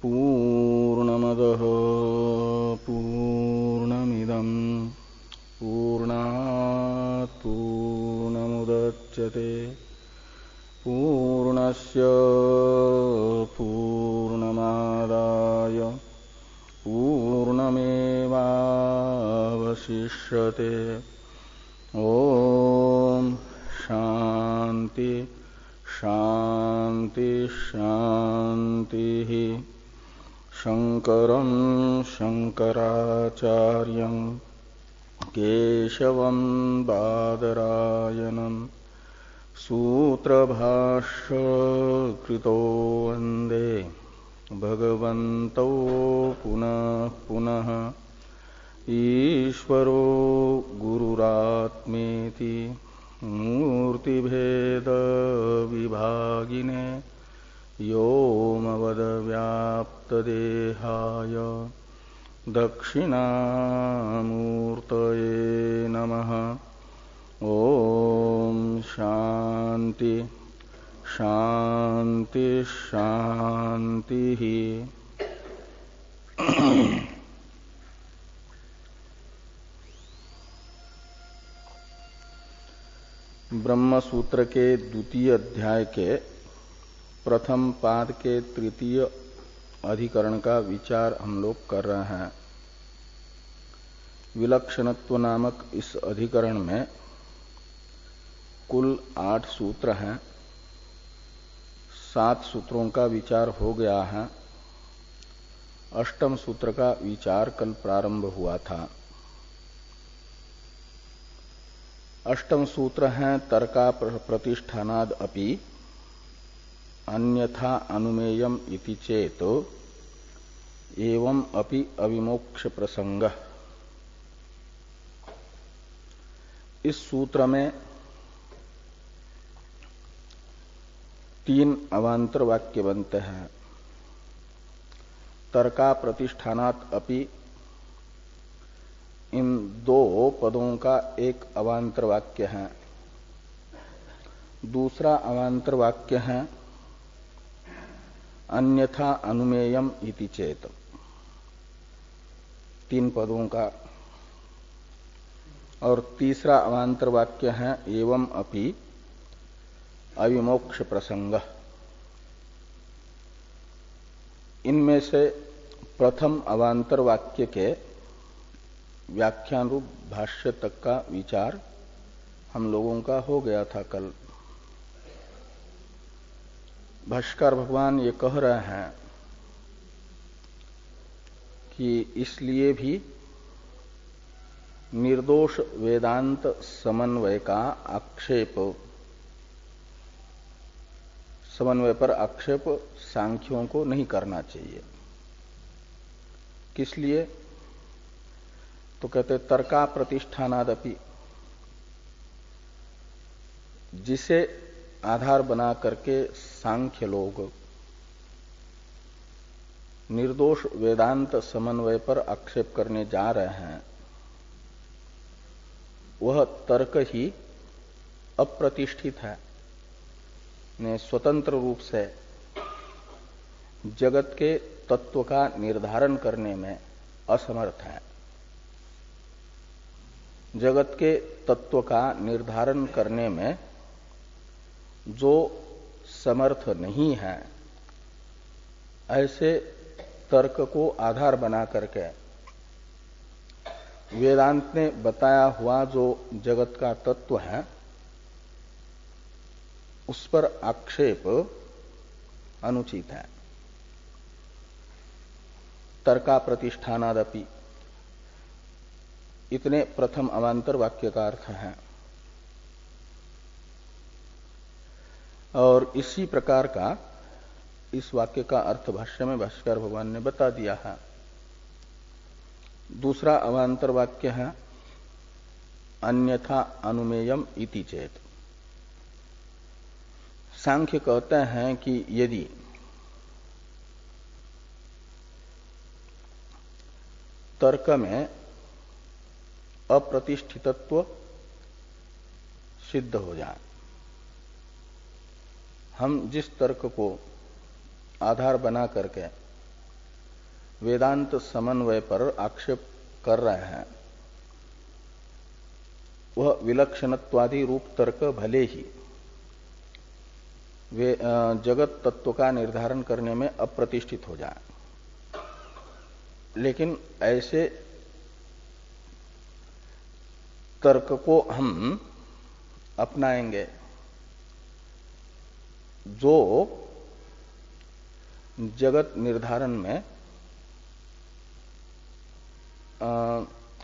पूर्णमदः पूर्णमिदं पूर्णात् पूर्णमुदच्यते पूर्णस्य पूर्णमादाय पूर्णमेवावशिष्यते। ओम शांति शांति शांति। शंकरं शंकराचार्यं केशवं बादरायणं सूत्रभाष्य कृतो वन्दे भगवन्तौ पुनः पुनः। ईश्वरो गुरुरात्मेति मूर्तिभेद विभागिने व्योमवद्व्याप्तदेहाय दक्षिणामूर्तये नमः। ओम शांति शांति शांति। ब्रह्म सूत्र के द्वितीय अध्याय के प्रथम पाद के तृतीय अधिकरण का विचार हम लोग कर रहे हैं। विलक्षणत्व नामक इस अधिकरण में कुल 8 सूत्र हैं। 7 सूत्रों का विचार हो गया है। अष्टम सूत्र का विचार कल प्रारंभ हुआ था। अष्टम सूत्र है तर्का प्रतिष्ठानाद अपि अन्यथा अनुमेयम इति चेत एवं अपि अविमोक्ष प्रसंग। इस सूत्र में 3 अवान्तर वाक्य बनते हैं। तर्का प्रतिष्ठानात् अपि इन 2 पदों का एक अवान्तर वाक्य है। दूसरा अवान्तर वाक्य है अन्यथा अनुमेयम इति चेत, 3 पदों का। और तीसरा अवान्तर वाक्य है एवं अपि अविमोक्ष प्रसंग। इनमें से प्रथम अवान्तर वाक्य के व्याख्यान रूप भाष्य तक का विचार हम लोगों का हो गया था कल। भाष्यकार भगवान ये कह रहे हैं कि इसलिए भी निर्दोष वेदांत समन्वय का आक्षेप, समन्वय पर आक्षेप सांख्यों को नहीं करना चाहिए। किस लिए? तो कहते तर्का प्रतिष्ठानादपि, जिसे आधार बना करके सांख्य लोग निर्दोष वेदांत समन्वय पर आक्षेप करने जा रहे हैं, वह तर्क ही अप्रतिष्ठित है, ने स्वतंत्र रूप से जगत के तत्व का निर्धारण करने में असमर्थ है। जगत के तत्व का निर्धारण करने में जो समर्थ नहीं है, ऐसे तर्क को आधार बना करके वेदांत ने बताया हुआ जो जगत का तत्व है, उस पर आक्षेप अनुचित है। तर्का प्रतिष्ठानादपि, इतने प्रथम अवान्तर वाक्य का अर्थ है। और इसी प्रकार का इस वाक्य का अर्थ भाष्य में भाष्यकार भगवान ने बता दिया है। दूसरा अवान्तर वाक्य है अन्यथा अनुमेयम इति चेत। सांख्य कहते हैं कि यदि तर्क में अप्रतिष्ठितत्व सिद्ध हो जाए। हम जिस तर्क को आधार बना करके वेदांत समन्वय पर आक्षेप कर रहे हैं, वह विलक्षणत्वादि रूप तर्क भले ही वे जगत तत्व का निर्धारण करने में अप्रतिष्ठित हो जाए, लेकिन ऐसे तर्क को हम अपनाएंगे जो जगत निर्धारण में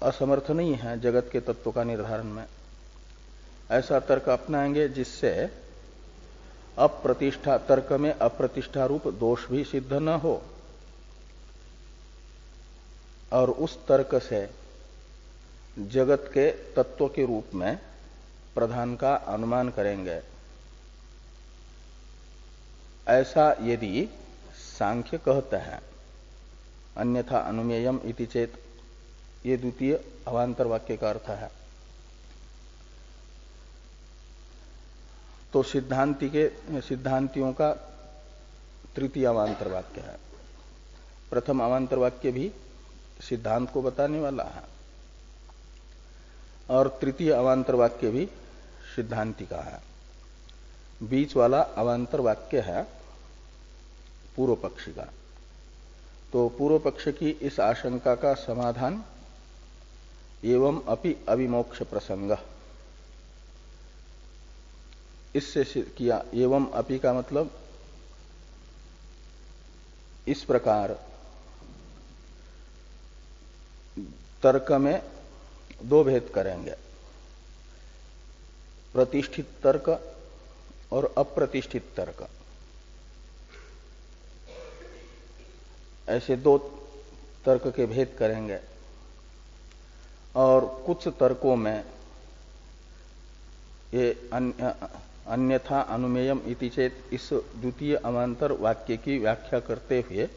असमर्थ नहीं है, जगत के तत्व का निर्धारण में। ऐसा तर्क अपनाएंगे जिससे अप्रतिष्ठा, तर्क में अप्रतिष्ठा रूप दोष भी सिद्ध न हो, और उस तर्क से जगत के तत्व के रूप में प्रधान का अनुमान करेंगे। ऐसा यदि सांख्य कहते हैं, अन्यथा अनुमेयम इति चेत, ये द्वितीय अवांतर वाक्य का अर्थ है। तो सिद्धांतियों का तृतीय अवांतर वाक्य है। प्रथम अवांतर वाक्य भी सिद्धांत को बताने वाला है, और तृतीय अवांतर वाक्य भी सिद्धांति का है। बीच वाला अवांतर वाक्य है पूर्व पक्षी का। तो पूर्व पक्ष की इस आशंका का समाधान एवं अपि अविमोक्ष प्रसंग, इससे किया। एवं अपि का मतलब इस प्रकार तर्क में दो भेद करेंगे, प्रतिष्ठित तर्क और अप्रतिष्ठित तर्क। ऐसे दो तर्क के भेद करेंगे, और कुछ तर्कों में ये अन्यथा अनुमेयम इति चेत, इस द्वितीय अवांतर वाक्य की व्याख्या करते हुए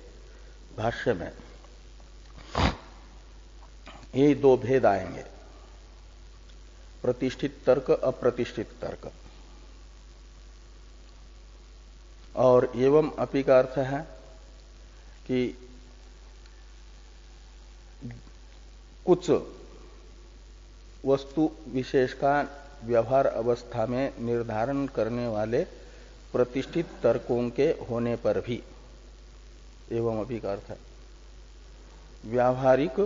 भाष्य में ये दो भेद आएंगे, प्रतिष्ठित तर्क, अप्रतिष्ठित तर्क। और एवं अपि का अर्थ है कि कुछ वस्तु विशेष का व्यवहार अवस्था में निर्धारण करने वाले प्रतिष्ठित तर्कों के होने पर भी, एवं अपि का अर्थ है व्यावहारिक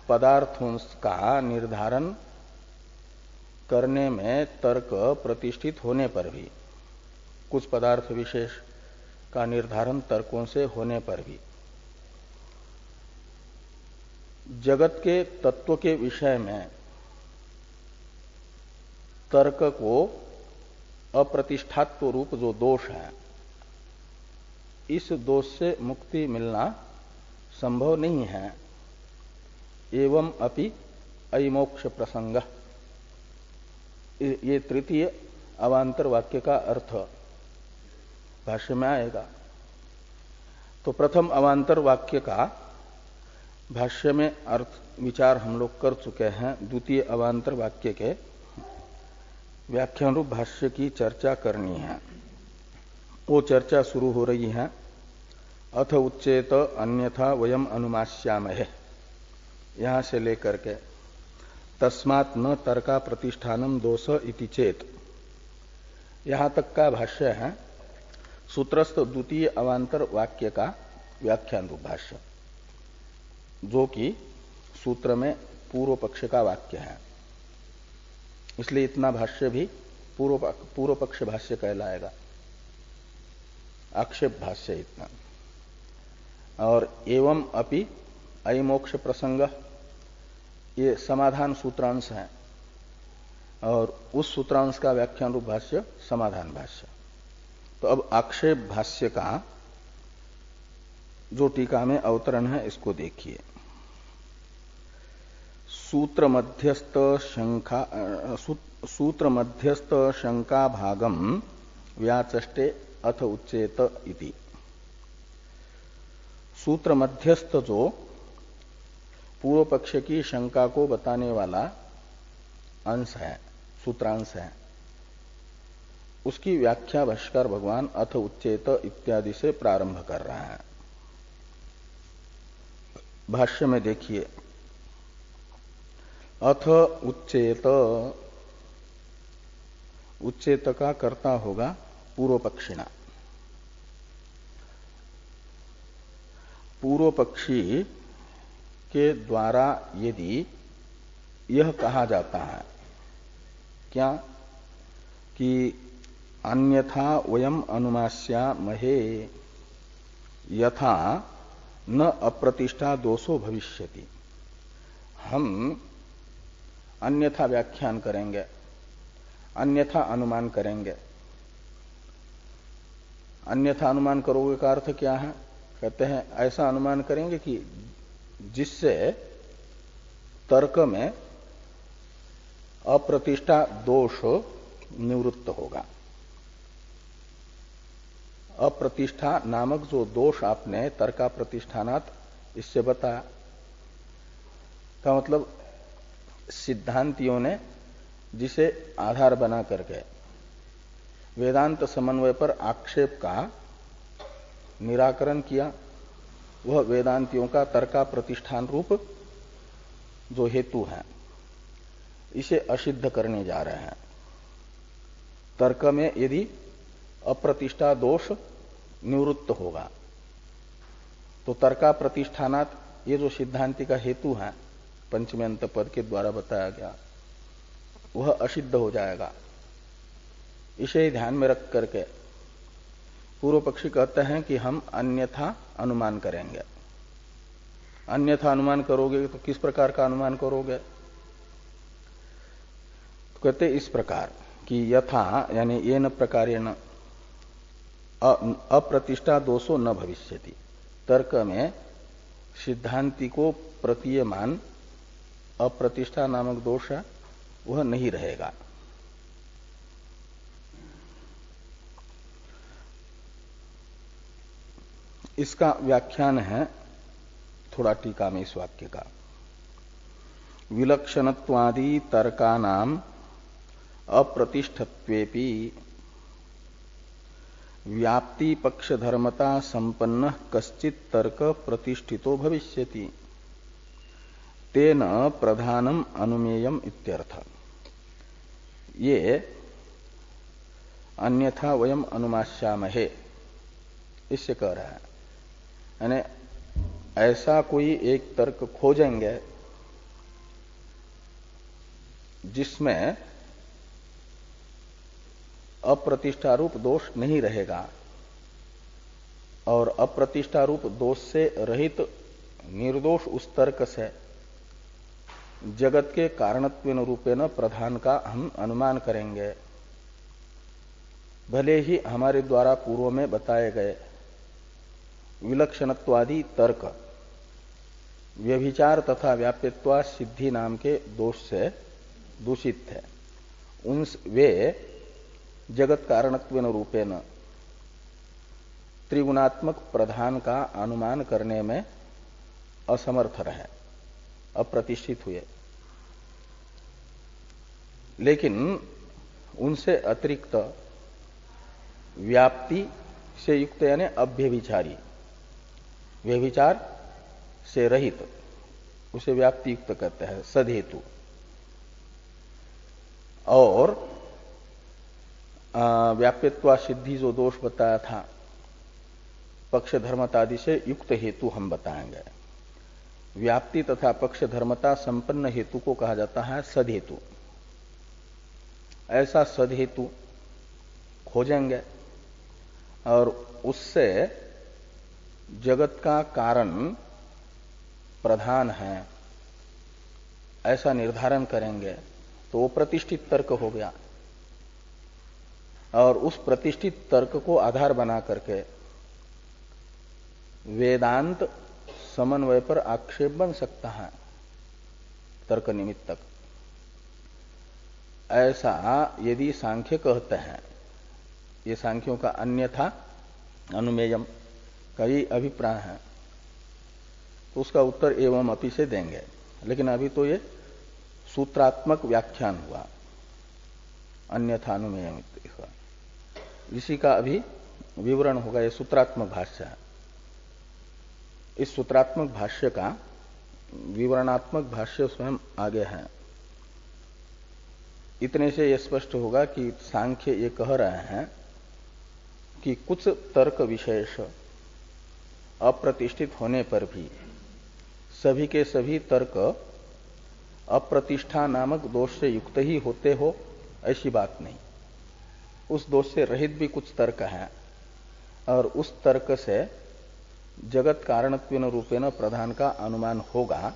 पदार्थों का निर्धारण करने में तर्क प्रतिष्ठित होने पर भी, कुछ पदार्थ विशेष का निर्धारण तर्कों से होने पर भी, जगत के तत्व के विषय में तर्क को अप्रतिष्ठात्व रूप जो दोष है, इस दोष से मुक्ति मिलना संभव नहीं है। एवं अपि अयमोक्ष प्रसंग, ये तृतीय अवांतर वाक्य का अर्थ भाष्य में आएगा। तो प्रथम अवांतर वाक्य का भाष्य में अर्थ विचार हम लोग कर चुके हैं। द्वितीय अवांतर वाक्य के व्याख्यान रूप भाष्य की चर्चा करनी है। वो चर्चा शुरू हो रही है। अथ उच्चेत अन्यथा वयम अनुमास्यामहे, यहां से लेकर के तस्मात् न तर्का प्रतिष्ठानम दोष इति चेत, यहां तक का भाष्य है सूत्रस्थ द्वितीय अवांतर वाक्य का व्याख्यान रूप भाष्य, जो कि सूत्र में पूर्व पक्ष का वाक्य है। इसलिए इतना भाष्य भी पूर्व पक्ष भाष्य कहलाएगा, आक्षेप भाष्य इतना। और एवं अपि अयमोक्ष प्रसंग, ये समाधान सूत्रांश है, और उस सूत्रांश का व्याख्यान रूप भाष्य समाधान भाष्य। तो अब आक्षेप भाष्य का जो टीका में अवतरण है इसको देखिए। सूत्र मध्यस्थ शंका भागम व्याचष्टे अथ उच्चेत इति। सूत्र मध्यस्थ जो पूर्व पक्ष की शंका को बताने वाला अंश है, सूत्रांश है, उसकी व्याख्या भाष्यकार भगवान अथ उच्चेत इत्यादि से प्रारंभ कर रहा है। भाष्य में देखिए, अथ उच्चेत, उच्चेत का कर्ता होगा पूर्व पक्षिणा। पूर्व पक्षी के द्वारा यदि यह कहा जाता है क्या कि अन्यथा वयम अनुमास्यामहे यथा न अप्रतिष्ठा दोषो भविष्यति, हम अन्यथा व्याख्यान करेंगे, अन्यथा अनुमान करेंगे। अन्यथा अनुमान करोगे का अर्थ क्या है? कहते हैं ऐसा अनुमान करेंगे कि जिससे तर्क में अप्रतिष्ठा दोष निवृत्त होगा। अप्रतिष्ठा नामक जो दोष आपने तर्का प्रतिष्ठानात इससे बताया, का मतलब सिद्धांतियों ने जिसे आधार बना करके वेदांत समन्वय पर आक्षेप का निराकरण किया, वह वेदांतियों का तर्का प्रतिष्ठान रूप जो हेतु है, इसे असिद्ध करने जा रहे हैं। तर्क में यदि अप्रतिष्ठा दोष निवृत्त होगा तो तर्का प्रतिष्ठानात ये जो सिद्धांति का हेतु है पंचमे अंत पद के द्वारा बताया गया, वह असिद्ध हो जाएगा। इसे ध्यान में रख करके पूर्व पक्षी कहते हैं कि हम अन्यथा अनुमान करेंगे। अन्यथा अनुमान करोगे तो किस प्रकार का अनुमान करोगे? तो कहते इस प्रकार कि यथा यानी ये न प्रकारेण अप्रतिष्ठा दोषो न भविष्यति, तर्क में सिद्धांति को प्रतीयमान अप्रतिष्ठा नामक दोष है वह नहीं रहेगा। इसका व्याख्यान है थोड़ा टीका में इस वाक्य का। विलक्षणत्वादि तर्कानाम अप्रतिष्ठत्वेपि व्याप्ति पक्षधर्मता संपन्न कश्चित् तर्क प्रतिष्ठितो भविष्यति तेन प्रधानम अनुमेयम इत्यर्थ। ये अन्यथा वयम अनुमास्यामहे इससे कह रहा है, यानी ऐसा कोई एक तर्क खोजेंगे जिसमें अप्रतिष्ठा रूप दोष नहीं रहेगा और अप्रतिष्ठा रूप दोष से रहित निर्दोष उस तर्क से जगत के कारणत्वेन रूपेण प्रधान का हम अनुमान करेंगे। भले ही हमारे द्वारा पूर्व में बताए गए विलक्षणत्वादि तर्क व्यभिचार तथा व्याप्यत्वा सिद्धि नाम के दोष से दूषित थे, उन वे जगत कारणत्वेन रूपेण त्रिगुणात्मक प्रधान का अनुमान करने में असमर्थ रहे, अप्रतिष्ठित हुए। लेकिन उनसे अतिरिक्त व्याप्ति से युक्त यानी अव्यभिचारी, व्यभिचार से रहित उसे व्याप्ति युक्त कहते हैं सदहेतु, और व्याप्यत्वा सिद्धि जो दोष बताया था पक्ष धर्मतादि से युक्त हेतु हम बताएंगे। व्याप्ति तथा पक्ष धर्मता संपन्न हेतु को कहा जाता है सदहेतु। ऐसा सदहेतु खोजेंगे और उससे जगत का कारण प्रधान है ऐसा निर्धारण करेंगे तो वो प्रतिष्ठित तर्क हो गया। और उस प्रतिष्ठित तर्क को आधार बना करके वेदांत समन्वय पर आक्षेप बन सकता है तर्क निमित्तक। ऐसा यदि सांख्य कहते हैं, ये सांख्यों का अन्यथा अनुमेयम का ही अभिप्राय है, तो उसका उत्तर एवं अपि से देंगे। लेकिन अभी तो ये सूत्रात्मक व्याख्यान हुआ, अन्यथा अनुमेयम इसका, इसी का अभी विवरण होगा। ये सूत्रात्मक भाष्य है। इस सूत्रात्मक भाष्य का विवरणात्मक भाष्य स्वयं आगे है। इतने से यह स्पष्ट होगा कि सांख्य ये कह रहे हैं कि कुछ तर्क विशेष अप्रतिष्ठित होने पर भी सभी के सभी तर्क अप्रतिष्ठा नामक दोष से युक्त ही होते हो, ऐसी बात नहीं। उस दोष से रहित भी कुछ तर्क हैं और उस तर्क से जगत कारणत्वेन रूपेण प्रधान का अनुमान होगा,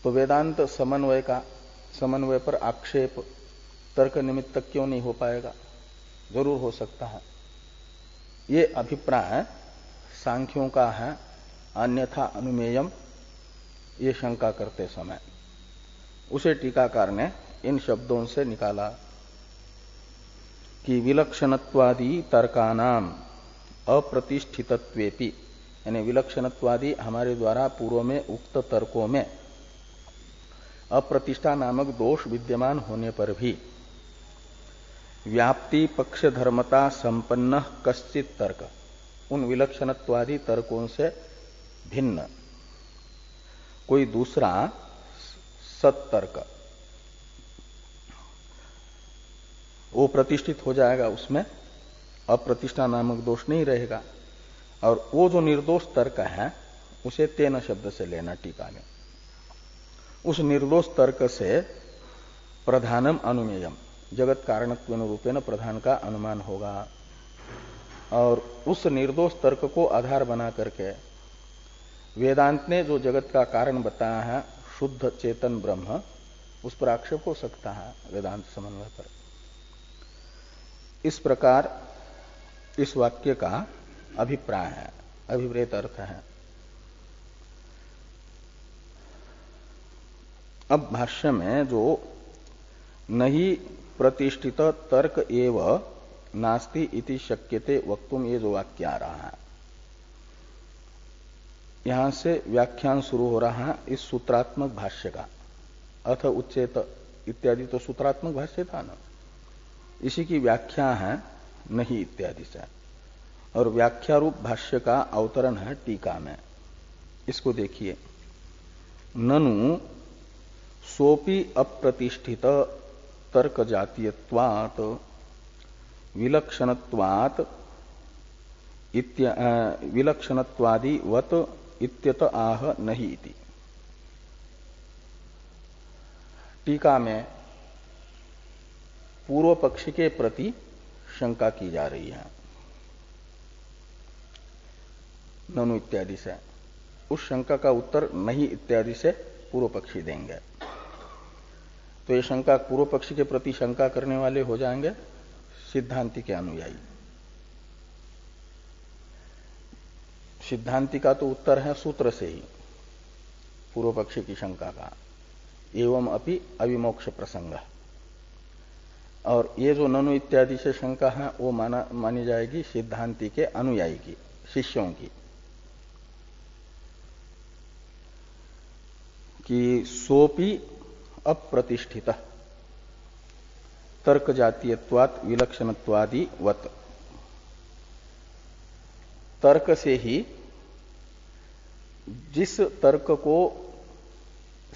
तो वेदांत समन्वय पर आक्षेप तर्क निमित्त क्यों नहीं हो पाएगा? जरूर हो सकता है। ये अभिप्राय सांख्यों का है, अन्यथा अनुमेयम, ये शंका करते समय। उसे टीकाकार ने इन शब्दों से निकाला कि विलक्षणत्वादि तर्कानाम अप्रतिष्ठितत्वेपि, यानी विलक्षणत्वादि हमारे द्वारा पूर्व में उक्त तर्कों में अप्रतिष्ठा नामक दोष विद्यमान होने पर भी व्याप्ति पक्ष धर्मता संपन्न कश्चित तर्क, उन विलक्षणत्वादि तर्कों से भिन्न कोई दूसरा सत्तर्क वो प्रतिष्ठित हो जाएगा, उसमें अप्रतिष्ठा नामक दोष नहीं रहेगा। और वो जो निर्दोष तर्क है उसे तेन शब्द से लेना टीका में। उस निर्दोष तर्क से प्रधानम अनुमेयम, जगत कारणत्वेन रूपेण प्रधान का अनुमान होगा। और उस निर्दोष तर्क को आधार बना करके वेदांत ने जो जगत का कारण बताया है शुद्ध चेतन ब्रह्म, उस पर आक्षेप हो सकता है वेदांत समन्वय पर। इस प्रकार इस वाक्य का अभिप्राय है, अभिप्रेत अर्थ है। अब भाष्य में जो नहीं प्रतिष्ठित तर्क एव नास्ति इति शक्यते वक्तुम, ये जो वाक्य आ रहा है, यहां से व्याख्यान शुरू हो रहा है इस सूत्रात्मक भाष्य का। अथ उच्चेत इत्यादि तो सूत्रात्मक भाष्य था ना, इसी की व्याख्या है नहीं इत्यादि से। और व्याख्या रूप भाष्य का अवतरण है टीका में। इसको देखिए, ननु सोपि अप्रतिष्ठित तर्क जातीयत्वात् विलक्षणत्वात् विलक्षणत्वादिवत् इत्यत आह नहीं इति। टीका में पूर्व पक्ष के प्रति शंका की जा रही है ननु इत्यादि से। उस शंका का उत्तर नहीं इत्यादि से पूर्व पक्षी देंगे। तो ये शंका, पूर्व पक्षी के प्रति शंका करने वाले हो जाएंगे सिद्धांति के अनुयायी। सिद्धांति का तो उत्तर है सूत्र से ही पूर्व पक्षी की शंका का, एवं अपि अविमोक्ष प्रसंग। और ये जो ननु इत्यादि से शंका है वो मानी जाएगी सिद्धांति के अनुयायी की, शिष्यों की, कि सोपि अप्रतिष्ठित तर्क जातीयत्वात् विलक्षणत्वादि वत। तर्क से ही, जिस तर्क को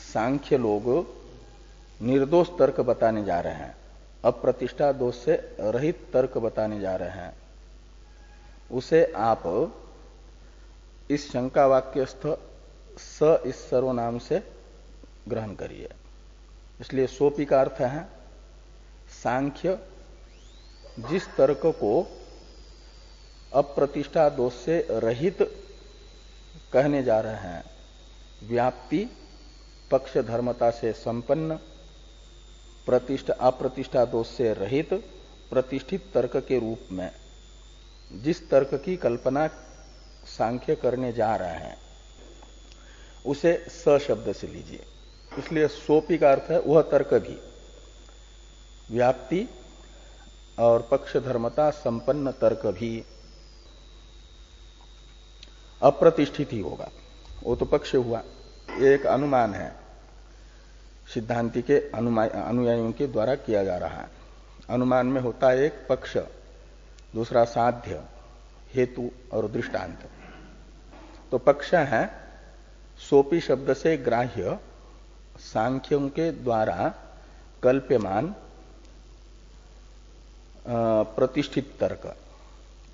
सांख्य लोग निर्दोष तर्क बताने जा रहे हैं, अप्रतिष्ठा दोष से रहित तर्क बताने जा रहे हैं, उसे आप इस शंका वाक्यस्थ स इस सर्वनाम से ग्रहण करिए। इसलिए सोपी का अर्थ है सांख्य जिस तर्क को अप्रतिष्ठा दोष से रहित कहने जा रहे हैं, व्याप्ति पक्ष धर्मता से संपन्न, अप्रतिष्ठा दोष से रहित प्रतिष्ठित तर्क के रूप में जिस तर्क की कल्पना सांख्य करने जा रहे हैं उसे स शब्द से लीजिए। इसलिए सोपी का अर्थ है वह तर्क भी व्याप्ति और पक्ष धर्मता संपन्न तर्क भी अप्रतिष्ठित ही होगा। वो तो पक्ष हुआ, ये एक अनुमान है, सिद्धांति के अनुयायियों के द्वारा किया जा रहा है। अनुमान में होता है एक पक्ष, दूसरा साध्य, हेतु और दृष्टांत। तो पक्ष है सोपी शब्द से ग्राह्य सांख्यों के द्वारा कल्प्यमान प्रतिष्ठित तर्क,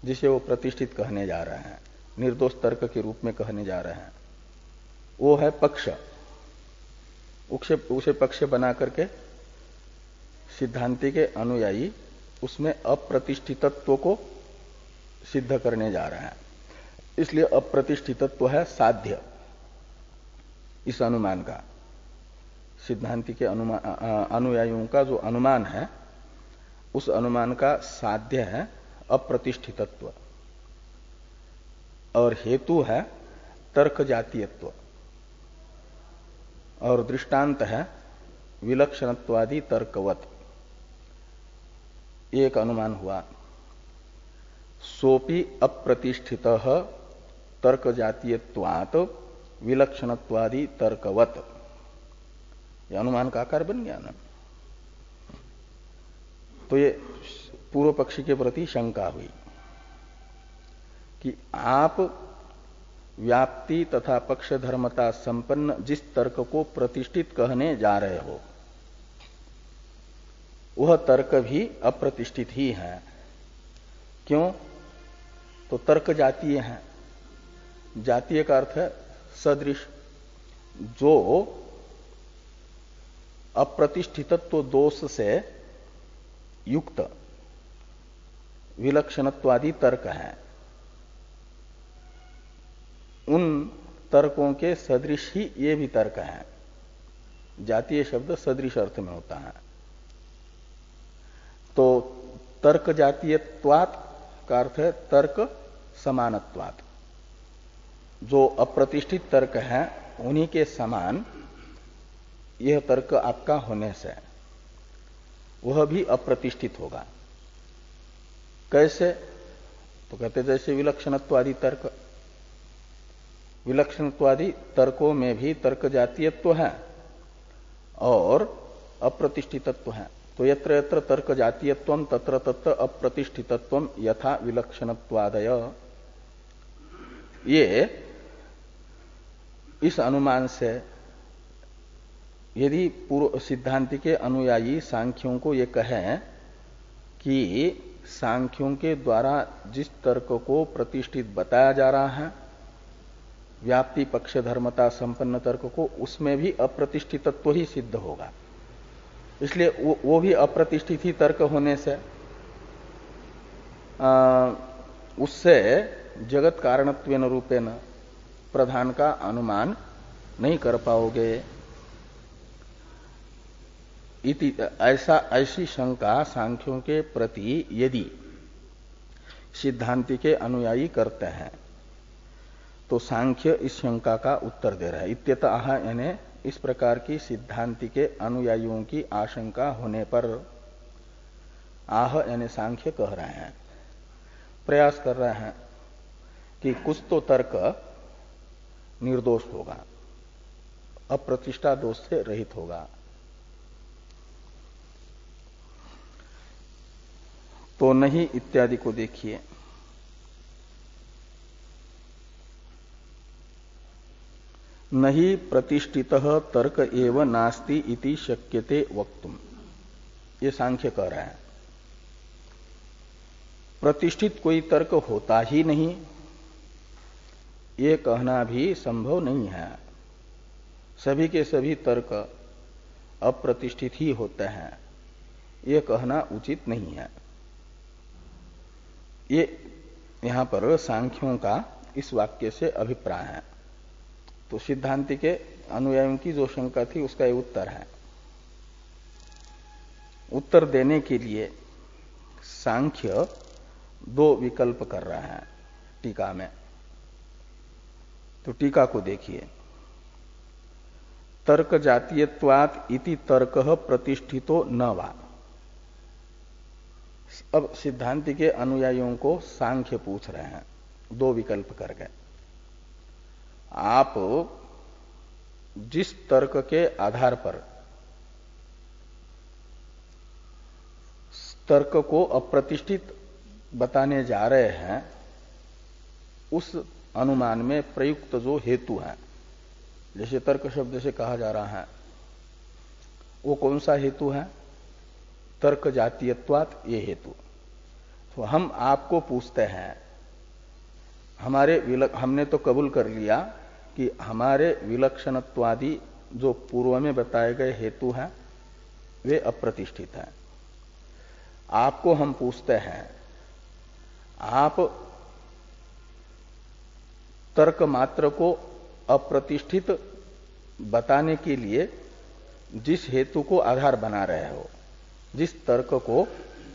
जिसे वो प्रतिष्ठित कहने जा रहे हैं, निर्दोष तर्क के रूप में कहने जा रहे हैं, वो है पक्ष। उसे पक्ष बना करके सिद्धांति के अनुयायी उसमें अप्रतिष्ठितत्व को सिद्ध करने जा रहे हैं। इसलिए अप्रतिष्ठितत्व है साध्य इस अनुमान का। सिद्धांति के अनुयायियों का जो अनुमान है, उस अनुमान का साध्य है अप्रतिष्ठितत्व, और हेतु है तर्क जातीयत्व, और दृष्टांत है विलक्षणत्वादि तर्कवत। एक अनुमान हुआ, सोपि अप्रतिष्ठितः तर्क जातीयत्वात् विलक्षणत्वादि तर्कवत। यह अनुमान का आकार बन गया ना। तो ये पूर्व पक्षी के प्रति शंका हुई कि आप व्याप्ति तथा पक्ष धर्मता संपन्न जिस तर्क को प्रतिष्ठित कहने जा रहे हो, वह तर्क भी अप्रतिष्ठित ही है। क्यों? तो तर्क जातीय है। जातीय का अर्थ है सदृश। जो अप्रतिष्ठितत्व दोष से युक्त विलक्षणत्वादि तर्क है, उन तर्कों के सदृश ही ये भी तर्क है। जातीय शब्द सदृश अर्थ में होता है। तो तर्क जातीयत्वात् का अर्थ है तर्क समानत्वात्। जो अप्रतिष्ठित तर्क है उन्हीं के समान यह तर्क आपका होने से वह भी अप्रतिष्ठित होगा। कैसे? तो कहते जैसे विलक्षणत्वादि तर्क, विलक्षणत्वादि तर्कों में भी तर्क जातीयत्व है और अप्रतिष्ठितत्व है। तो यत्र यत्र तर्क जातीयत्वम तत्र तत्र अप्रतिष्ठितत्वम यथा विलक्षणत्वादय। ये इस अनुमान से यदि पूर्व सिद्धांति के अनुयायी सांख्यों को ये कहें कि सांख्यों के द्वारा जिस तर्क को प्रतिष्ठित बताया जा रहा है, व्याप्ति पक्ष धर्मता संपन्न तर्क को, उसमें भी अप्रतिष्ठितत्व ही सिद्ध होगा। इसलिए वो भी अप्रतिष्ठित ही तर्क होने से उससे जगत कारणत्वेन रूपेण प्रधान का अनुमान नहीं कर पाओगे। ऐसी शंका सांख्यों के प्रति यदि सिद्धांति के अनुयायी करते हैं तो सांख्य इस शंका का उत्तर दे रहा है। इत्यतः यानी इस प्रकार की सिद्धांति के अनुयायियों की आशंका होने पर, आह यानी सांख्य कह रहे हैं, प्रयास कर रहे हैं कि कुछ तो तर्क निर्दोष होगा, अप्रतिष्ठा दोष से रहित होगा। तो नहीं इत्यादि को देखिए। नहीं प्रतिष्ठितः तर्क एव नास्ति इति शक्यते वक्तुम, ये सांख्य कह रहे हैं। प्रतिष्ठित कोई तर्क होता ही नहीं, ये कहना भी संभव नहीं है। सभी के सभी तर्क अप्रतिष्ठित ही होते हैं, ये कहना उचित नहीं है। ये यहां पर सांख्यों का इस वाक्य से अभिप्राय है। तो सिद्धांति के अनुयायियों की जो शंका थी उसका ये उत्तर है। उत्तर देने के लिए सांख्य दो विकल्प कर रहा है टीका में। तो टीका को देखिए। तर्क जातीयत्वात् इति तर्कः प्रतिष्ठितो न वा। अब सिद्धांति के अनुयायियों को सांख्य पूछ रहे हैं दो विकल्प करके। आप जिस तर्क के आधार पर तर्क को अप्रतिष्ठित बताने जा रहे हैं, उस अनुमान में प्रयुक्त जो हेतु है, जैसे तर्क शब्द से कहा जा रहा है, वो कौन सा हेतु है? तर्क जातीयत्वात् ये हेतु। तो हम आपको पूछते हैं, हमने तो कबूल कर लिया कि हमारे विलक्षणत्वादि जो पूर्व में बताए गए हेतु हैं वे अप्रतिष्ठित हैं। आपको हम पूछते हैं, आप तर्क मात्र को अप्रतिष्ठित बताने के लिए जिस हेतु को आधार बना रहे हो, जिस तर्क को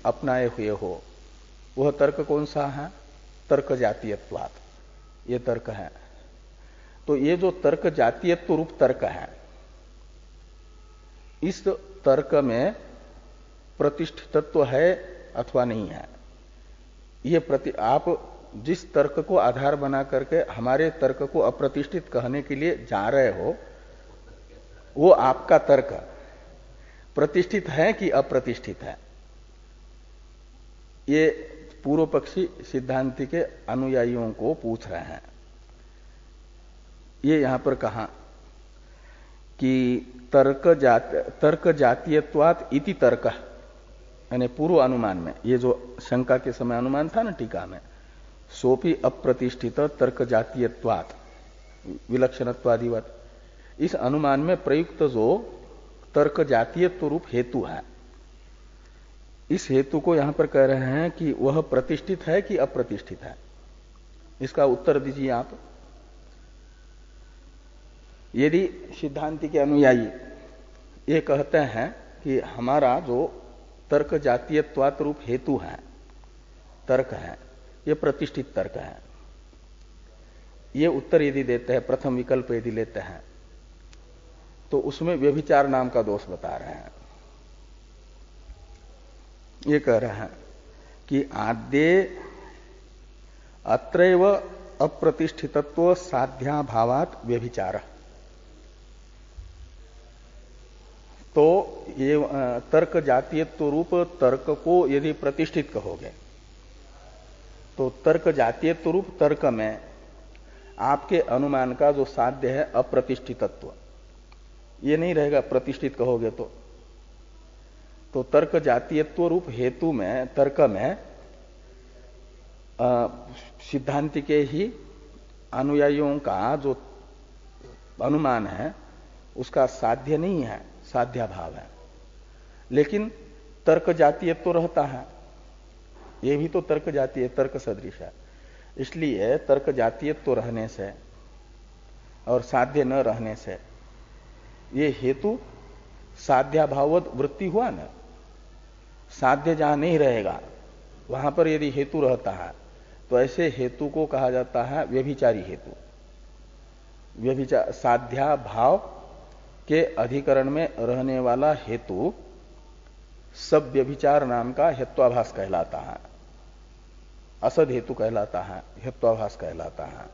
अपनाए हुए हो, वह तर्क कौन सा है? तर्क जातीयत्वात् ये तर्क है। तो ये जो तर्क जातीयत्व रूप तर्क है, इस तर्क में प्रतिष्ठितत्व है अथवा नहीं है? ये आप जिस तर्क को आधार बना करके हमारे तर्क को अप्रतिष्ठित कहने के लिए जा रहे हो, वो आपका तर्क प्रतिष्ठित है कि अप्रतिष्ठित है? ये पूर्व पक्षी सिद्धांति के अनुयायियों को पूछ रहे हैं। ये यहां पर कहा कि तर्क जातीयत्वात् इति तर्क, यानी पूर्व अनुमान में, ये जो शंका के समय अनुमान था ना टीका में, सोपि अप्रतिष्ठित तर्क जातीयत्वात् विलक्षणत्वादिवत, इस अनुमान में प्रयुक्त जो तर्क जातीयत्व रूप हेतु है, इस हेतु को यहां पर कह रहे हैं कि वह प्रतिष्ठित है कि अप्रतिष्ठित है? इसका उत्तर दीजिए आप। यदि सिद्धांति के अनुयायी ये कहते हैं कि हमारा जो तर्क जातीयत्वात् रूप हेतु है, तर्क है, ये प्रतिष्ठित तर्क है, ये उत्तर यदि देते हैं, प्रथम विकल्प यदि लेते हैं, तो उसमें व्यभिचार नाम का दोष बता रहे हैं। ये कह रहे हैं कि आद्ये अत्रैव अप्रतिष्ठितत्व साध्याभावात् व्यभिचार। तो ये तर्क जातीयत्व रूप तर्क को यदि प्रतिष्ठित कहोगे, तो तर्क जातीयत्व रूप तर्क में आपके अनुमान का जो साध्य है अप्रतिष्ठितत्व, ये नहीं रहेगा प्रतिष्ठित कहोगे तो तर्क जातीयत्व रूप हेतु में, तर्क में सिद्धांति के ही अनुयायियों का जो अनुमान है उसका साध्य नहीं है, साध्याभाव है। लेकिन तर्क जातीयत्व रहता है, ये भी तो तर्क जातीय, तर्क सदृश है। इसलिए तर्क जातीयत्व रहने से और साध्य न रहने से ये हेतु साध्याभाववत वृत्ति हुआ ना। साध्य जहां नहीं रहेगा वहां पर यदि हेतु रहता है तो ऐसे हेतु को कहा जाता है व्यभिचारी हेतु। व्यभिचार साध्याभाव के अधिकरण में रहने वाला हेतु सब व्यभिचार नाम का हेत्वाभास कहलाता है, असद हेतु कहलाता है, हेत्वाभास कहलाता है।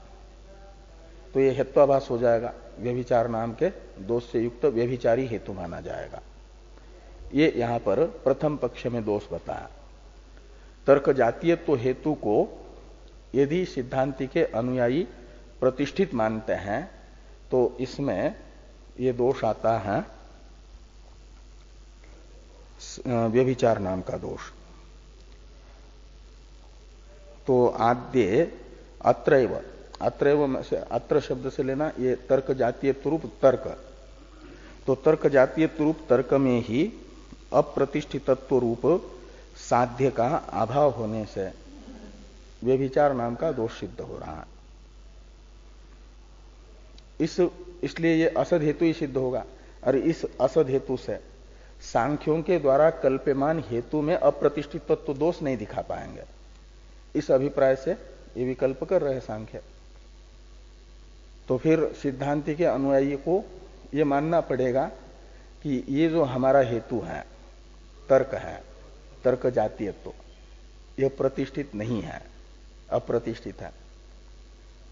तो ये हेत्वाभास हो जाएगा, व्यभिचार नाम के दोष से युक्त व्यभिचारी हेतु माना जाएगा। ये यहां पर प्रथम पक्ष में दोष बताया। तर्क जातीयत्व हेतु को यदि सिद्धांति के अनुयायी प्रतिष्ठित मानते हैं तो इसमें ये दोष आता है व्यभिचार नाम का दोष। तो आद्य अत्रैव, अत्रैव से अत्र शब्द से लेना, ये तर्क जातीयत्व रूप तर्क, तो तर्क जातीयत्व रूप तर्क में ही अप्रतिष्ठितत्व रूप साध्य का अभाव होने से व्यभिचार नाम का दोष सिद्ध हो रहा है। इसलिए ये असद हेतु ही सिद्ध होगा। और इस असद हेतु से सांख्यों के द्वारा कल्प्यमान हेतु में अप्रतिष्ठित तत्व दोष नहीं दिखा पाएंगे। इस अभिप्राय से ये विकल्प कर रहे सांख्य। तो फिर सिद्धांति के अनुयायी को ये मानना पड़ेगा कि ये जो हमारा हेतु है, तर्क है, तर्क जातीयत्व, यह प्रतिष्ठित नहीं है, अप्रतिष्ठित है।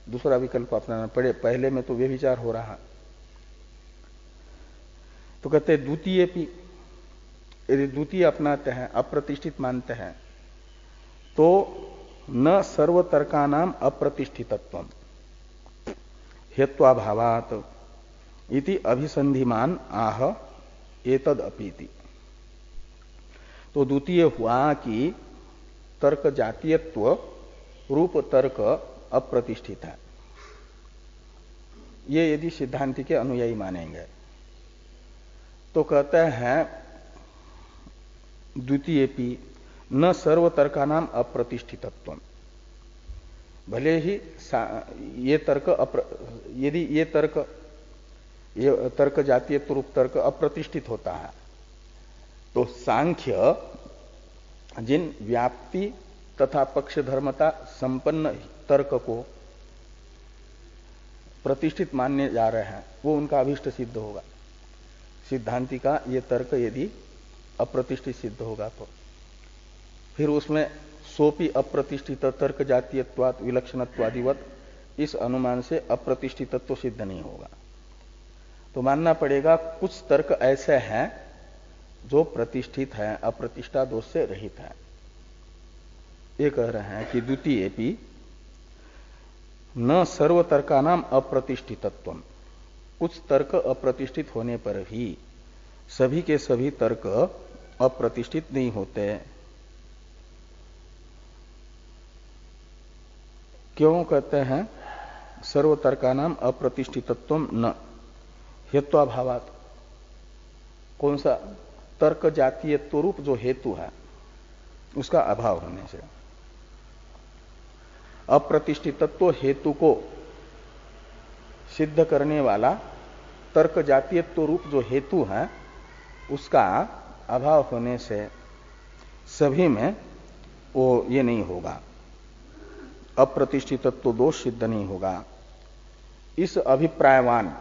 दूसरा विकल्प अपनाना पड़े। पहले में तो व्यभिचार हो रहा, तो कहते द्वितीय भी, यदि द्वितीय अपनाते हैं, अप्रतिष्ठित मानते हैं, तो न सर्वतर्कानाम अप्रतिष्ठितत्वम हेत्वाभावात् इति अभिसंधिमान आह एतद अपीति। तो द्वितीय हुआ कि तर्क जातीयत्व रूप तर्क अप्रतिष्ठित है, ये यदि सिद्धांति के अनुयायी मानेंगे तो कहते हैं द्वितीयपि न सर्वतर्कानाम अप्रतिष्ठितत्वम। भले ही ये तर्क यदि ये तर्क जातीय रूप तर्क अप्रतिष्ठित होता है, तो सांख्य जिन व्याप्ति तथा पक्षधर्मता संपन्न तर्क को प्रतिष्ठित मानने जा रहे हैं, वो उनका अभिष्ट सिद्ध होगा। सिद्धांति का ये तर्क यदि अप्रतिष्ठित सिद्ध होगा तो फिर उसमें सोपि अप्रतिष्ठित तर्क जातीयत्वात् विलक्षणत्वादिवत इस अनुमान से अप्रतिष्ठितत्व सिद्ध नहीं होगा। तो मानना पड़ेगा कुछ तर्क ऐसे हैं जो प्रतिष्ठित है, अप्रतिष्ठा दोष से रहित है। ये कह रहे हैं कि द्वितीयेपि न सर्वतर्कानाम अप्रतिष्ठितत्वम, कुछ तर्क अप्रतिष्ठित होने पर भी सभी के सभी तर्क अप्रतिष्ठित नहीं होते। क्यों कहते हैं सर्वतर्कानाम अप्रतिष्ठितत्वम न हेत्वाभावात्? कौन सा? तर्क जातीयत्व रूप जो हेतु है उसका अभाव होने से। अप्रतिष्ठितत्व हेतु को सिद्ध करने वाला तर्क जातीयत्व रूप जो हेतु है उसका अभाव होने से सभी में वो ये नहीं होगा, अप्रतिष्ठितत्व दोष सिद्ध नहीं होगा। इस अभिप्रायवान,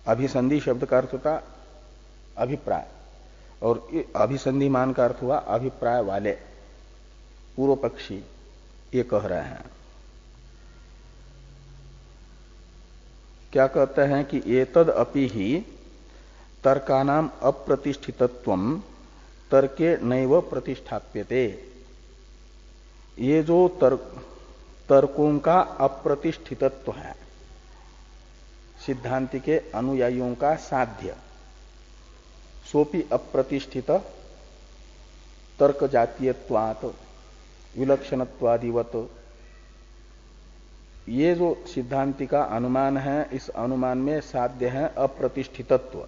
अभिसंधि शब्द का अर्थ होता अभिप्राय, और अभिसंधिमान का अर्थ हुआ अभिप्राय वाले पूर्व पक्षी, ये कह रहे हैं। क्या कहते हैं कि एतद अपि ही तर्कानाम अप्रतिष्ठितत्वम तर्के नैव प्रतिष्ठाप्यते। ये जो तर्कों का अप्रतिष्ठितत्व है, सिद्धांति के अनुयायियों का साध्य, सोपि अप्रतिष्ठित तर्क जातीयत्वात् विलक्षणत्वादिवत, ये जो सिद्धांति का अनुमान है, इस अनुमान में साध्य है अप्रतिष्ठितत्व।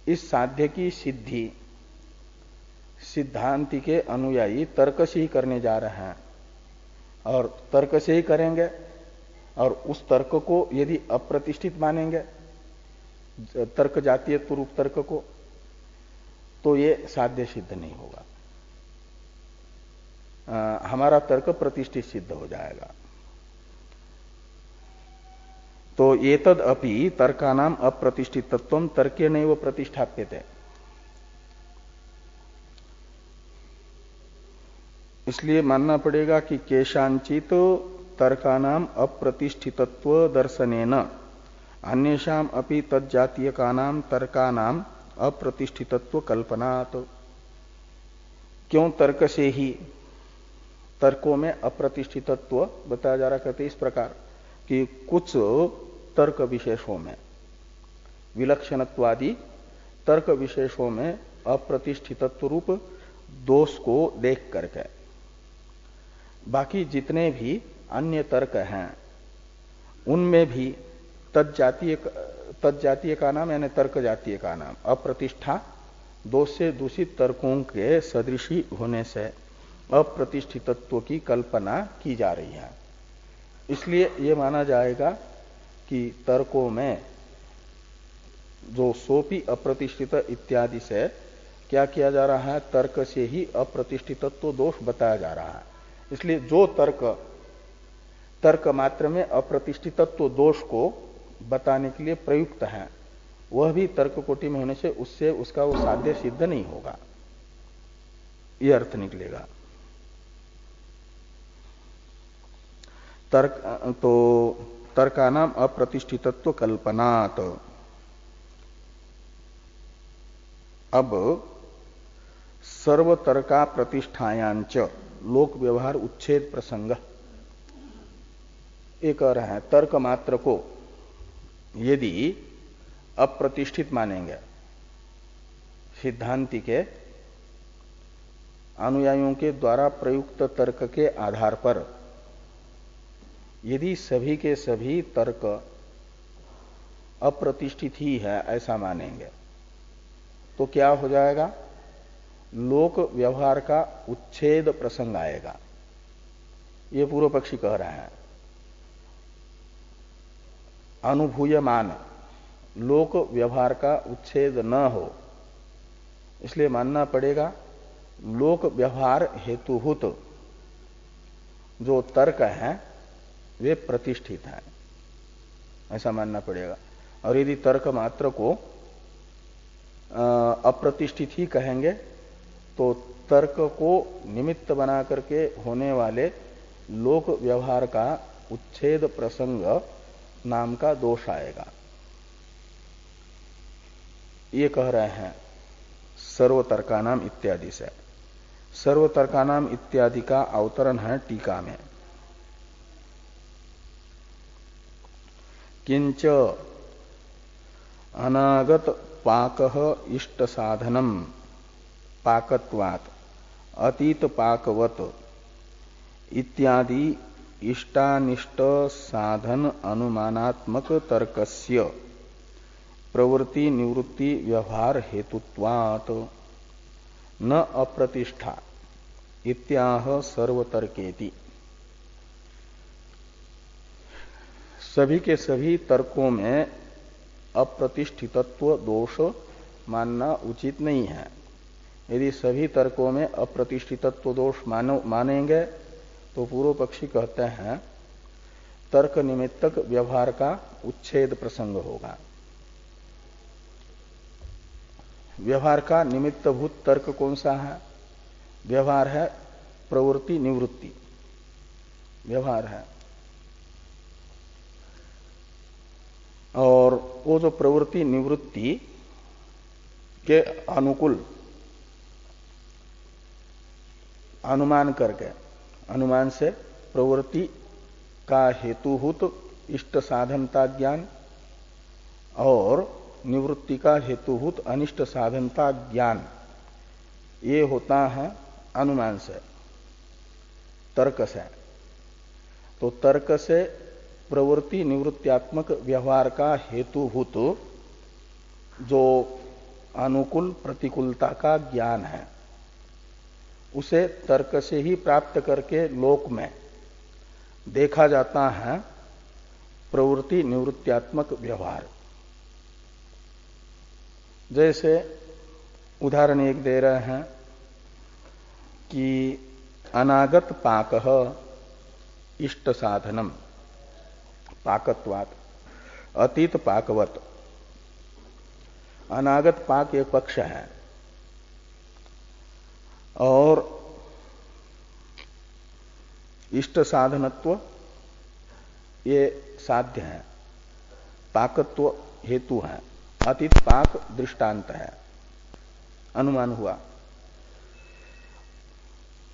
इस साध्य की सिद्धि सिद्धांति के अनुयायी तर्क से ही करने जा रहे हैं, और तर्क से ही करेंगे, और उस तर्क को यदि अप्रतिष्ठित मानेंगे, तर्क जातीयत्व रूप तर्क को, तो ये साध्य सिद्ध नहीं होगा। हमारा तर्क प्रतिष्ठित सिद्ध हो जाएगा। तो एतद अपि तर्कानाम अप्रतिष्ठितत्वम तर्के नैव प्रतिष्ठाप्यते। इसलिए मानना पड़ेगा कि केशांचित तर्कानाम अप्रतिष्ठितत्व दर्शनेन अन्येषाम अपि तज्जातीयकानाम तर्कानाम अप्रतिष्ठितत्व कल्पनात्। क्यों तर्क से ही तर्कों में अप्रतिष्ठितत्व बताया जा रहा, कहते इस प्रकार कि कुछ तर्क विशेषों में, विलक्षणत्वादि तर्क विशेषों में अप्रतिष्ठितत्व रूप दोष को देख करके बाकी जितने भी अन्य तर्क हैं उनमें भी तज्जातीय का नाम यानी तर्क जातीय का नाम अप्रतिष्ठा दोष से दूषित तर्कों के सदृशी होने से अप्रतिष्ठितत्व की कल्पना की जा रही है। इसलिए ये माना जाएगा कि तर्कों में जो सोपि अप्रतिष्ठित इत्यादि से क्या किया जा रहा है, तर्क से ही अप्रतिष्ठितत्व दोष बताया जा रहा है। इसलिए जो तर्क मात्र में अप्रतिष्ठितत्व दोष को बताने के लिए प्रयुक्त है, वह भी तर्क कोटि में होने से उससे उसका वो साध्य सिद्ध नहीं होगा, ये अर्थ निकलेगा। तर्कानाम अप्रतिष्ठितत्व कल्पनात्। अब सर्वतर्का प्रतिष्ठायांच लोक व्यवहार उच्छेद प्रसंग ये कह रहे हैं। तर्क मात्र को यदि अप्रतिष्ठित मानेंगे, सिद्धांति के अनुयायियों के द्वारा प्रयुक्त तर्क के आधार पर यदि सभी के सभी तर्क अप्रतिष्ठित ही है ऐसा मानेंगे तो क्या हो जाएगा? लोक व्यवहार का उच्छेद प्रसंग आएगा। ये पूर्व पक्षी कह रहे हैं। अनुभूयमान लोक व्यवहार का उच्छेद न हो इसलिए मानना पड़ेगा लोक व्यवहार हेतुभूत जो तर्क हैं वे प्रतिष्ठित हैं, ऐसा मानना पड़ेगा। और यदि तर्क मात्र को अप्रतिष्ठित ही कहेंगे तो तर्क को निमित्त बना करके होने वाले लोक व्यवहार का उच्छेद प्रसंग नाम का दोष आएगा। ये कह रहे हैं सर्वतर्कानाम इत्यादि से। सर्वतर्कानाम इत्यादि का अवतरण है टीका में। किंच अनागत पाकः इष्ट साधनम पाकत्वात् अतीत पाकवत इत्यादि इष्टानिष्ट साधन अनुमानात्मक तर्कस्य प्रवृत्ति निवृत्ति व्यवहार हेतुत्वात् न अप्रतिष्ठा इत्याह सर्वतर्केति। सभी के सभी तर्कों में अप्रतिष्ठितत्व दोष मानना उचित नहीं है। यदि सभी तर्कों में अप्रतिष्ठितत्व दोष मानेंगे तो पूर्व पक्षी कहते हैं तर्क निमित्तक व्यवहार का उच्छेद प्रसंग होगा। व्यवहार का निमित्तभूत तर्क कौन सा है? व्यवहार है प्रवृत्ति निवृत्ति व्यवहार है। और वो जो प्रवृत्ति निवृत्ति के अनुकूल अनुमान करके, अनुमान से प्रवृत्ति का हेतुभूत इष्ट साधनता ज्ञान और निवृत्ति का हेतुभूत अनिष्ट साधनता ज्ञान, ये होता है अनुमान से, तर्क से। तो तर्क से प्रवृत्ति निवृत्त्यात्मक व्यवहार का हेतुभूत जो अनुकूल प्रतिकूलता का ज्ञान है उसे तर्क से ही प्राप्त करके लोक में देखा जाता है प्रवृत्ति निवृत्त्यात्मक व्यवहार। जैसे उदाहरण एक दे रहे हैं कि अनागत पाकः इष्ट साधनम पाकत्वात् अतीत पाकवत। अनागत पाक एक पक्ष है और इष्ट साधनत्व ये साध्य है, पाकत्व हेतु है, अतीत पाक दृष्टांत है, अनुमान हुआ।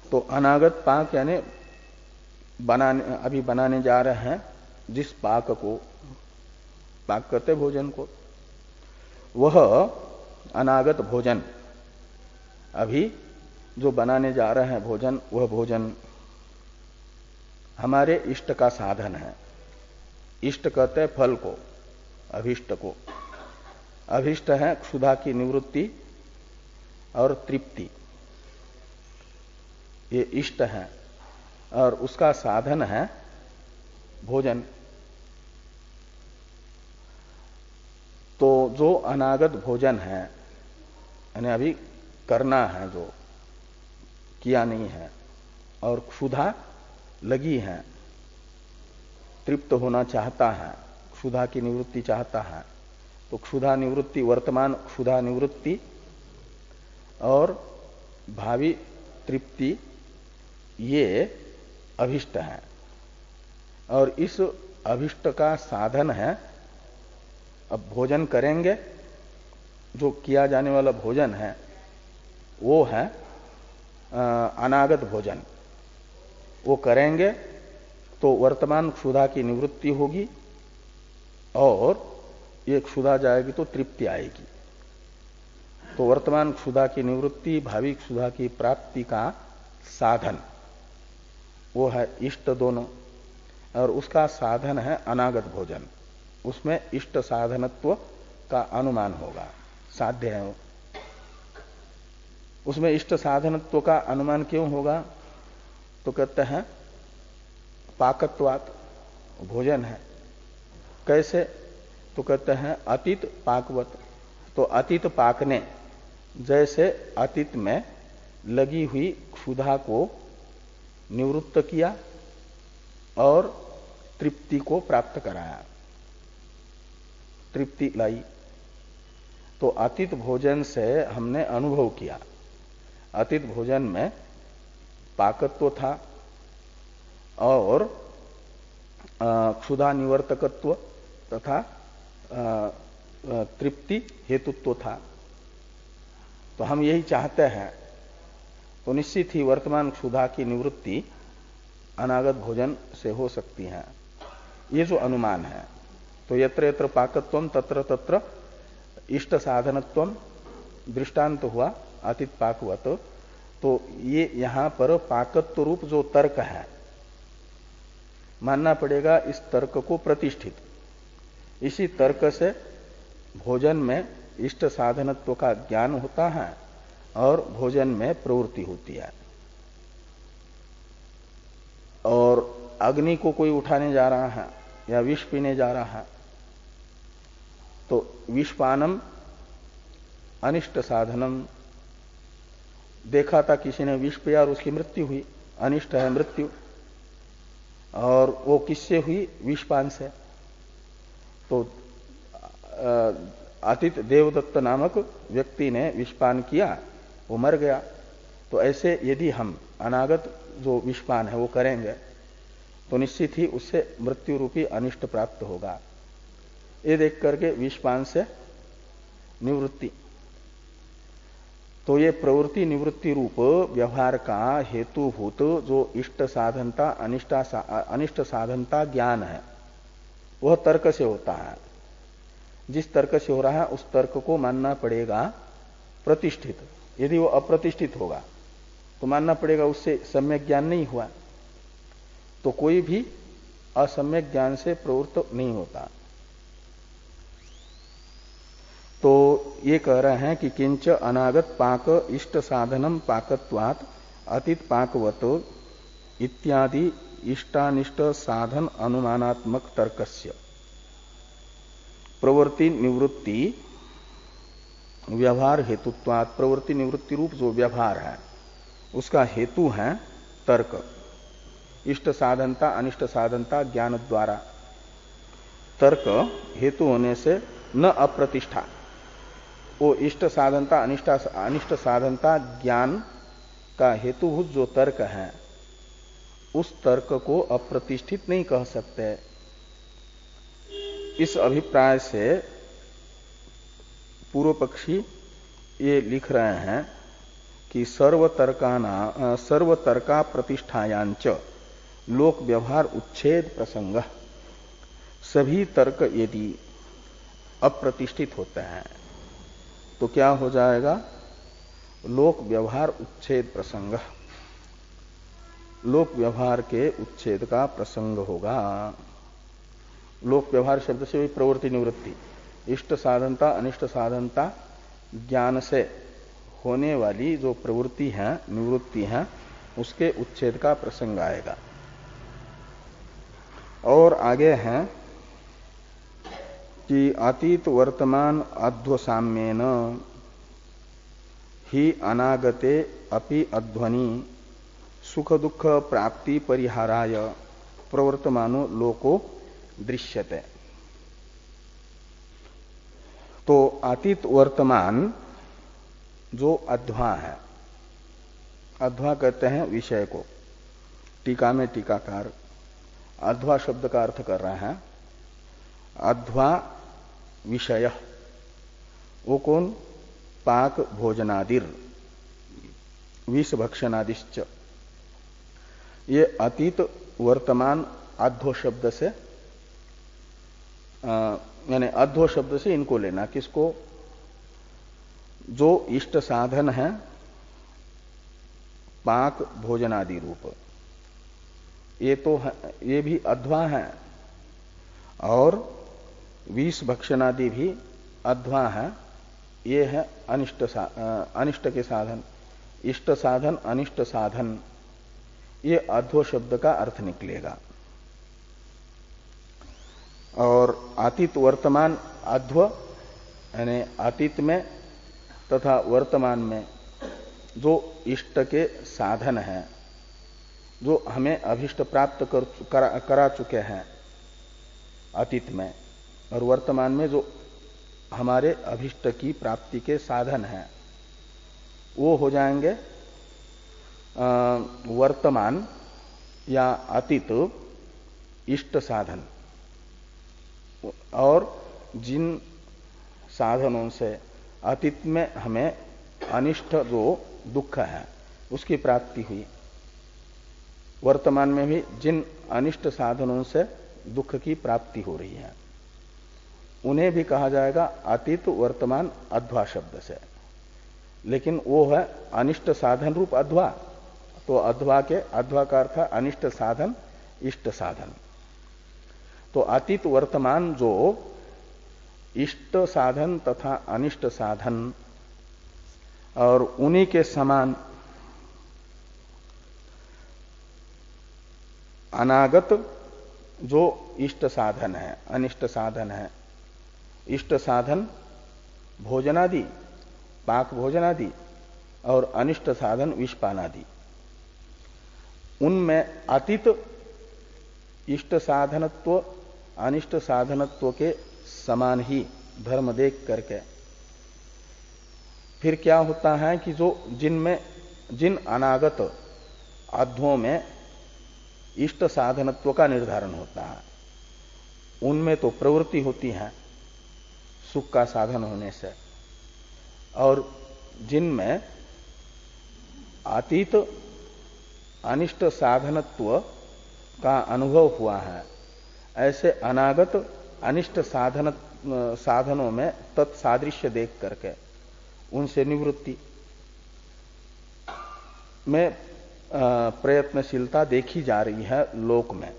तो अनागत पाक यानी अभी बनाने जा रहे हैं जिस पाक को, पाक कहते भोजन को, वह अनागत भोजन, अभी जो बनाने जा रहे हैं भोजन, वह भोजन हमारे इष्ट का साधन है। इष्ट कहते हैं फल को, अभिष्ट को। अभिष्ट है क्षुधा की निवृत्ति और तृप्ति, ये इष्ट है, और उसका साधन है भोजन। तो जो अनागत भोजन है यानी अभी करना है, जो किया नहीं है, और क्षुधा लगी है, तृप्त होना चाहता है, क्षुधा की निवृत्ति चाहता है, तो क्षुधा निवृत्ति, वर्तमान क्षुधा निवृत्ति और भावी तृप्ति ये अभिष्ट है। और इस अभिष्ट का साधन है, अब भोजन करेंगे, जो किया जाने वाला भोजन है वो है अनागत भोजन। वो करेंगे तो वर्तमान क्षुधा की निवृत्ति होगी और ये क्षुधा जाएगी तो तृप्ति आएगी। तो वर्तमान क्षुधा की निवृत्ति, भावी क्षुधा की प्राप्ति का साधन वो है इष्ट दोनों, और उसका साधन है अनागत भोजन। उसमें इष्ट साधनत्व का अनुमान होगा, साध्य है वो। उसमें इष्ट साधनत्व का अनुमान क्यों होगा? तो कहते हैं पाकत्वात्, भोजन है। कैसे? तो कहते हैं अतीत पाकवत। तो अतीत पाकने, जैसे अतीत में लगी हुई क्षुधा को निवृत्त किया और तृप्ति को प्राप्त कराया, तृप्ति लाई। तो अतीत भोजन से हमने अनुभव किया। अतीत भोजन में पाकत्व था और क्षुधा निवर्तकत्व तथा तृप्ति हेतुत्व था। तो हम यही चाहते हैं, तो निश्चित ही वर्तमान क्षुधा की निवृत्ति अनागत भोजन से हो सकती है। ये जो अनुमान है, तो यत्र यत्र पाकत्वम तत्र तत्र इष्ट साधनत्वम दृष्टांत हुआ अतीत पाकवत। तो ये यहां पर पाकत्व रूप जो तर्क है, मानना पड़ेगा इस तर्क को प्रतिष्ठित। इसी तर्क से भोजन में इष्ट साधनत्व का ज्ञान होता है और भोजन में प्रवृत्ति होती है। और अग्नि को कोई उठाने जा रहा है या विष पीने जा रहा है, तो विषपानम अनिष्ट साधनम। देखा था किसी ने विष पिया और उसकी मृत्यु हुई, अनिष्ट है मृत्यु। और वो किससे हुई? विषपान से। तो अतीत देवदत्त नामक व्यक्ति ने विषपान किया, वो मर गया। तो ऐसे यदि हम अनागत जो विषपान है वो करेंगे तो निश्चित ही उससे मृत्यु रूपी अनिष्ट प्राप्त होगा। ये देख करके विषपान से निवृत्ति। तो ये प्रवृत्ति निवृत्ति रूप व्यवहार का हेतुभूत जो इष्ट साधनता अनिष्ट साधनता ज्ञान है, वह तर्क से होता है। जिस तर्क से हो रहा है उस तर्क को मानना पड़ेगा प्रतिष्ठित। यदि वो अप्रतिष्ठित होगा तो मानना पड़ेगा उससे सम्यक ज्ञान नहीं हुआ। तो कोई भी असम्यक ज्ञान से प्रवृत्त नहीं होता। तो ये कह रहे हैं कि किंच अनागत पाक इष्ट साधनम पाकत्वात् अतीत पाकवत इत्यादि इष्टानिष्ट साधन अनुमानात्मक तर्कस्य प्रवृत्ति निवृत्ति व्यवहार हेतुत्वात्। प्रवृत्ति निवृत्ति रूप जो व्यवहार है उसका हेतु है तर्क। इष्ट साधनता अनिष्ट साधनता ज्ञान द्वारा तर्क हेतु होने से न अप्रतिष्ठा। वो इष्ट साधनता अनिष्ट साधनता ज्ञान का हेतुभूत जो तर्क है उस तर्क को अप्रतिष्ठित नहीं कह सकते। इस अभिप्राय से पूर्व पक्षी ये लिख रहे हैं कि सर्वतर्का प्रतिष्ठायांच लोक व्यवहार उच्छेद प्रसंग। सभी तर्क यदि अप्रतिष्ठित होते हैं तो क्या हो जाएगा? लोक व्यवहार उच्छेद प्रसंग। लोक व्यवहार के उच्छेद का प्रसंग होगा। लोक व्यवहार शब्द से वही प्रवृत्ति निवृत्ति, इष्ट साधनता अनिष्ट साधनता ज्ञान से होने वाली जो प्रवृत्ति है निवृत्ति है उसके उच्छेद का प्रसंग आएगा। और आगे है कि अतीत वर्तमान अध्वसाम्येन ही अनागते अपि अध्वनि सुख दुख प्राप्ति परिहाराय प्रवर्तमानो लोको दृश्यते। तो अतीत वर्तमान जो अध्वा है, अध्वा कहते हैं विषय को। टीका में टीकाकार अध्वा शब्द का अर्थ कर रहे हैं अध्वा विषय। वो कौन? पाक भोजनादिर विष भक्षणादिश्च, ये अतीत वर्तमान अध्व शब्द से यानी अध्व शब्द से इनको लेना, किसको? जो इष्ट साधन है पाक भोजनादि रूप, ये तो है, ये भी अध्वा है, और विष भक्षणादि भी अध्वा है। ये है अनिष्ट के साधन। इष्ट साधन अनिष्ट साधन, ये अध्व शब्द का अर्थ निकलेगा। और अतीत वर्तमान अध्व यानी अतीत में तथा वर्तमान में जो इष्ट के साधन हैं, जो हमें अभिष्ट प्राप्त करा चुके हैं अतीत में, और वर्तमान में जो हमारे अभिष्ट की प्राप्ति के साधन हैं, वो हो जाएंगे वर्तमान या अतीत इष्ट साधन। और जिन साधनों से अतीत में हमें अनिष्ट जो दुख है उसकी प्राप्ति हुई, वर्तमान में भी जिन अनिष्ट साधनों से दुख की प्राप्ति हो रही है, उन्हें भी कहा जाएगा अतीत वर्तमान अध्वा शब्द से। लेकिन वो है अनिष्ट साधन रूप अध्वा, तो अध्वा का अर्थ है अनिष्ट साधन इष्ट साधन। तो अतीत वर्तमान जो इष्ट साधन तथा अनिष्ट साधन, और उन्हीं के समान अनागत जो इष्ट साधन है अनिष्ट साधन है। इष्ट साधन भोजनादि पाक भोजनादि, और अनिष्ट साधन विषपानादि। उनमें अतीत इष्ट साधनत्व अनिष्ट साधनत्व के समान ही धर्म देख करके फिर क्या होता है कि जिन अनागत अध्वों में इष्ट साधनत्व का निर्धारण होता है, उनमें तो प्रवृत्ति होती है सुख का साधन होने से, और जिनमें अतीत अनिष्ट साधनत्व का अनुभव हुआ है, ऐसे अनागत अनिष्ट साधनों में तत्सादृश्य देख करके उनसे निवृत्ति में प्रयत्नशीलता देखी जा रही है लोक में।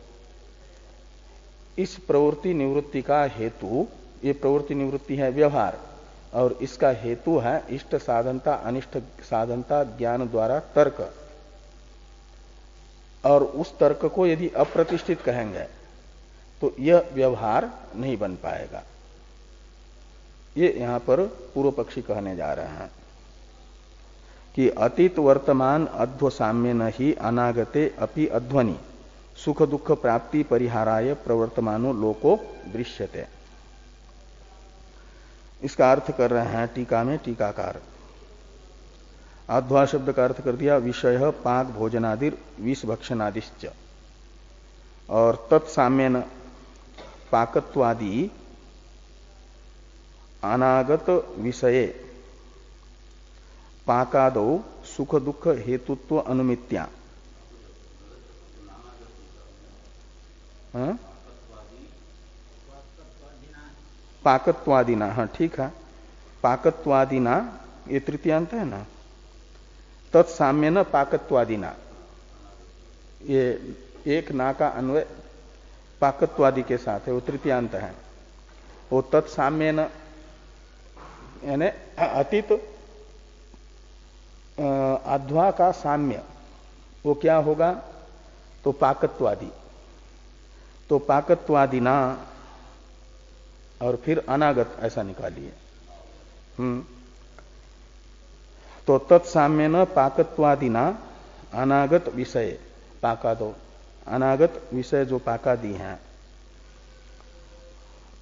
इस प्रवृत्ति निवृत्ति का हेतु, ये प्रवृत्ति निवृत्ति है व्यवहार, और इसका हेतु है इष्ट साधनता अनिष्ट साधनता ज्ञान द्वारा तर्क। और उस तर्क को यदि अप्रतिष्ठित कहेंगे तो यह व्यवहार नहीं बन पाएगा। ये यहां पर पूर्व पक्षी कहने जा रहे हैं कि अतीत वर्तमान अध्व साम्य न ही अनागते अपि अध्वनि सुख दुख प्राप्ति परिहाराय प्रवर्तमानो लोको दृश्यते। इसका अर्थ कर रहे हैं टीका में टीकाकार। अध्वा शब्द का अर्थ कर दिया विषय पाक भोजनादिर विष भक्षणादिश्च, और तत्साम्यन पाकत्वादि अनागत विषये पाकादौ सुख दुख हेतुत्व अनुमित्या। पाकत्वादिना, हाँ ठीक है, पाकत्वादिना ये तृतीयांत है ना, तत्साम्य न पाकत्वादिना, ये एक ना का अन्वय पाकत्वादि के साथ है, वो तृतीयांत है। वो तत्साम्य न यानी अतीत अध्वा का साम्य, वो क्या होगा? तो पाकत्वादि। तो पाकत्वादिना और फिर अनागत ऐसा निकालिए। तो तत्साम्य न पाकत्वादिना अनागत विषय पाका दो, अनागत विषय जो पाका दी हैं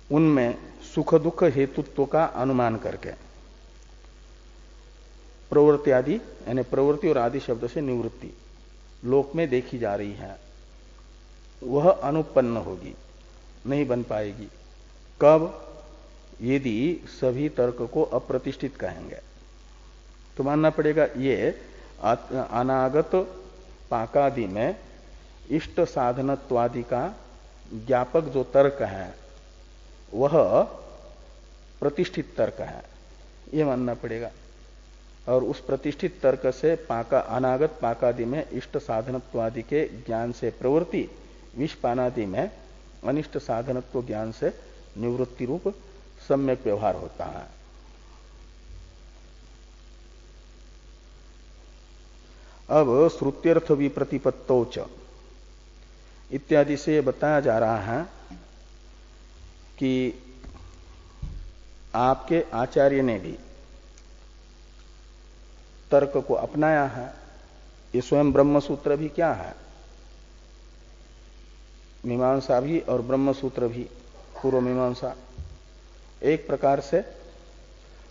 उनमें सुख दुख हेतुत्व का अनुमान करके प्रवृत्ति आदि यानी प्रवृत्ति और आदि शब्द से निवृत्ति लोक में देखी जा रही है, वह अनुपन्न होगी, नहीं बन पाएगी। कब? यदि सभी तर्क को अप्रतिष्ठित कहेंगे, तो मानना पड़ेगा ये अनागत पाकादि में इष्ट साधनत्वादि का ज्ञापक जो तर्क है वह प्रतिष्ठित तर्क है, ये मानना पड़ेगा। और उस प्रतिष्ठित तर्क से अनागत पाकादि में इष्ट साधनत्वादि के ज्ञान से प्रवृत्ति, विषपानादि में अनिष्ट साधनत्व ज्ञान से निवृत्ति रूप सम्यक व्यवहार होता है। अब श्रुत्यर्थ विप्रतिपत्तौ च इत्यादि से बताया जा रहा है कि आपके आचार्य ने भी तर्क को अपनाया है। ये स्वयं ब्रह्म सूत्र भी क्या है, मीमांसा भी और ब्रह्म सूत्र भी, पूर्व मीमांसा एक प्रकार से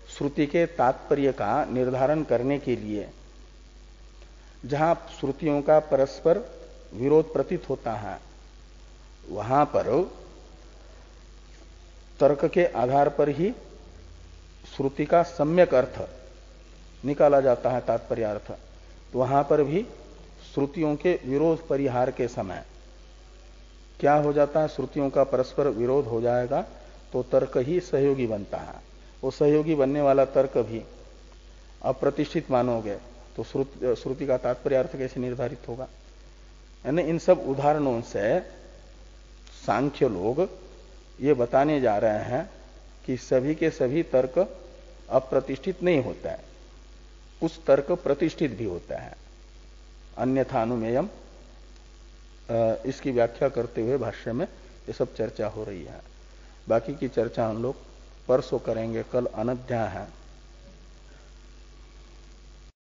श्रुति के तात्पर्य का निर्धारण करने के लिए जहां श्रुतियों का परस्पर विरोध प्रतीत होता है वहां पर तर्क के आधार पर ही श्रुति का सम्यक अर्थ निकाला जाता है, तात्पर्य अर्थ। तो वहां पर भी श्रुतियों के विरोध परिहार के समय क्या हो जाता है, श्रुतियों का परस्पर विरोध हो जाएगा तो तर्क ही सहयोगी बनता है। वो सहयोगी बनने वाला तर्क भी अप्रतिष्ठित मानोगे तो श्रुति का तात्पर्य अर्थ कैसे निर्धारित होगा। यानी इन सब उदाहरणों से सांख्य लोग ये बताने जा रहे हैं कि सभी के सभी तर्क अप्रतिष्ठित नहीं होता है, कुछ तर्क प्रतिष्ठित भी होता है, अन्यथा अनुमेयम। इसकी व्याख्या करते हुए भाष्य में ये सब चर्चा हो रही है। बाकी की चर्चा हम लोग परसों करेंगे, कल अनध्याय है।